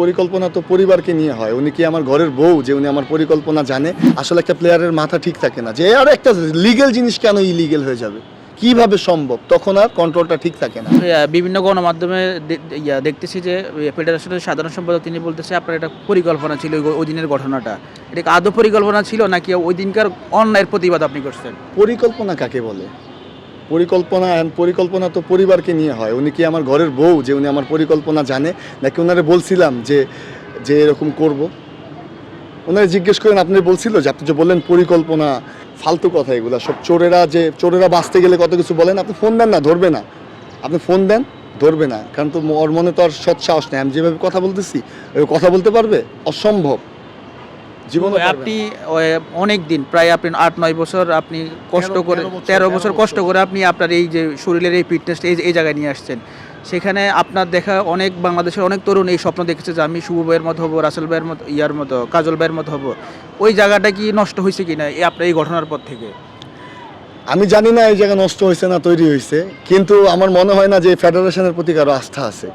পরিকল্পনা তো পরিবারকে নিয়ে হয়। উনি কি আমার ঘরের বউ যে উনি আমার পরিকল্পনা জানে? আসলে একটা প্লেয়ারের মাথা ঠিক থাকে না যে আর একটা লিগ্যাল জিনিস কেন ইলিগ্যাল হয়ে যাবে? কিভাবে সম্ভব? তখন আর কন্ট্রোলটা ঠিক থাকে না। বিভিন্ন গণমাধ্যমে দেখতেছি যে ফেডারেশনের সাধারণ সম্পাদক তিনি বলতেছে আপনার একটা পরিকল্পনা ছিল ওই দিনের ঘটনাটা। এটা কি আদৌ পরিকল্পনা ছিল নাকি ওই দিনকার অন্যায়ের প্রতিবাদ আপনি করছেন? পরিকল্পনা কাকে বলে? পরিকল্পনা তো পরিবারকে নিয়ে হয়। উনি কি আমার ঘরের বউ যে উনি আমার পরিকল্পনা জানে? নাকি উনারে বলছিলাম যে এরকম করব? ওনারে জিজ্ঞেস করেন, আপনি বলছিল যে আপনি যে বললেন পরিকল্পনা, ফালতু কথা এগুলা সব। চোরেরা বাঁচতে গেলে কত কিছু বলেন। আপনি ফোন দেন না, ধরবে না। আপনি ফোন দেন, ধরবে না, কারণ তো ওর মনে তো আর সৎ সাহস নেই। আমি যেভাবে কথা বলতেছি ওই কথা বলতে পারবে? অসম্ভব। জীবনে আপনি অনেক দিন প্রায় আপনি ৮-৯ বছর আপনি কষ্ট করে ১৩ বছর কষ্ট করে আপনি আপনার এই যে শরীরের এই ফিটনেসটা এই জায়গায় নিয়ে আসছেন। সেখানে আপনার দেখা অনেক বাংলাদেশের অনেক তরুণ এই স্বপ্ন দেখেছে যে আমি শুভ ভাইয়ের মতো হবো, রাসেল ভাইয়ের মতো, কাজল ভাইয়ের মতো হবো। ওই জায়গাটা কি নষ্ট হয়েছে কিনা আপনার এই ঘটনার পর থেকে? আমি জানি না এই জায়গা নষ্ট হয়েছে না তৈরি হয়েছে, কিন্তু আমার মনে হয় না যে ফেডারেশনের প্রতি কারো আস্থা আছে।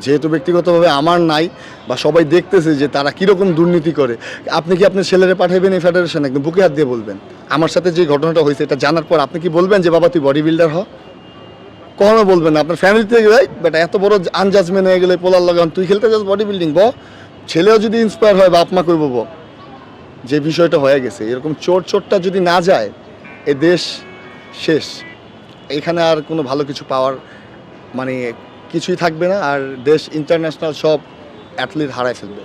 যেহেতু ব্যক্তিগতভাবে আমার নাই, বা সবাই দেখতেছে যে তারা কীরকম দুর্নীতি করে। আপনি কি আপনার ছেলেরে পাঠাবেন এই ফেডারেশন? একদম বুকে হাত দিয়ে বলবেন। আমার সাথে যে ঘটনাটা হয়েছে এটা জানার পর আপনি কি বলবেন যে বাবা তুই বডি বিল্ডার হ? কখনো বলবেন না। আপনার ফ্যামিলি থেকে বেটা এত বড় আনজাজমেন্ট হয়ে গেলে পোলার লাগান তুই খেলতে যাস বডি বিল্ডিং ছেলেও যদি ইন্সপায়ার হয় বাপ মা কইব যে বিষয়টা হয়ে গেছে। এরকম চোরটা যদি না যায় এ দেশ শেষ। এখানে আর কোনো ভালো কিছু পাওয়ার মানে কিছুই থাকবে না। আর দেশ ইন্টারন্যাশনাল সব অ্যাথলিট হারায় ফেলবে।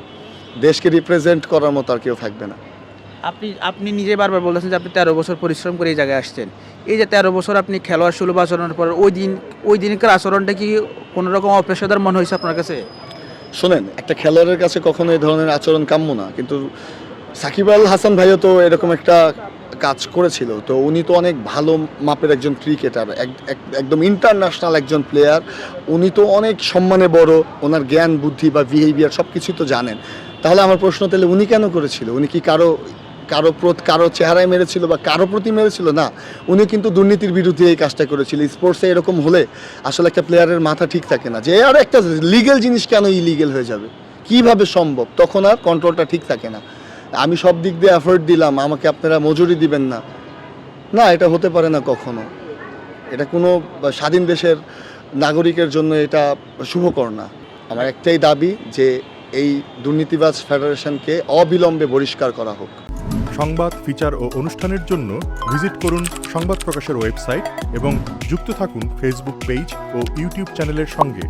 দেশকে রিপ্রেজেন্ট করার মতো আর কেউ থাকবে না। আপনি নিজে বারবার বলতেছেন যে আপনি ১৩ বছর পরিশ্রম করে এই জায়গায় আসছেন। এই যে ১৩ বছর আপনি খেলোয়াড় সুলভ আচরণের পর ওই দিনকার আচরণটা কি কোনো রকম অপেশাদার মনে হয়েছে আপনার কাছে? শোনেন, একটা খেলোয়াড়ের কাছে কখনো এই ধরনের আচরণ কাম্য না, কিন্তু সাকিব আল হাসান ভাইও তো এরকম একটা কাজ করেছিল। তো উনি তো অনেক ভালো মাপের একজন ক্রিকেটার, একদম ইন্টারন্যাশনাল একজন প্লেয়ার। উনি তো অনেক সম্মানে বড়, ওনার জ্ঞান বুদ্ধি বা বিহেভিয়ার সব কিছুই তো জানেন। তাহলে আমার প্রশ্ন, তাহলে উনি কেন করেছিল? উনি কি কারো চেহারায় মেরেছিল বা কারো প্রতি মেরেছিল? না, উনি কিন্তু দুর্নীতির বিরুদ্ধে এই কাজটা করেছিল। স্পোর্টসে এরকম হলে আসলে একটা প্লেয়ারের মাথা ঠিক থাকে না যে আর একটা লিগ্যাল জিনিস কেন ইলিগ্যাল হয়ে যাবে? কিভাবে সম্ভব? তখন আর কন্ট্রোলটা ঠিক থাকে না। আমি সব দিক দিয়ে এফোর্ট দিলাম, আমাকে আপনারা মজুরি দিবেন না, না, এটা হতে পারে না কখনো। এটা কোনো স্বাধীন দেশের নাগরিকের জন্য এটা শুভকর না। আমার একটাই দাবি যে এই দুর্নীতিবাজ ফেডারেশনকে অবিলম্বে বহিষ্কার করা হোক। সংবাদ, ফিচার ও অনুষ্ঠানের জন্য ভিজিট করুন সংবাদ প্রকাশের ওয়েবসাইট এবং যুক্ত থাকুন ফেসবুক পেজ ও ইউটিউব চ্যানেলের সঙ্গে।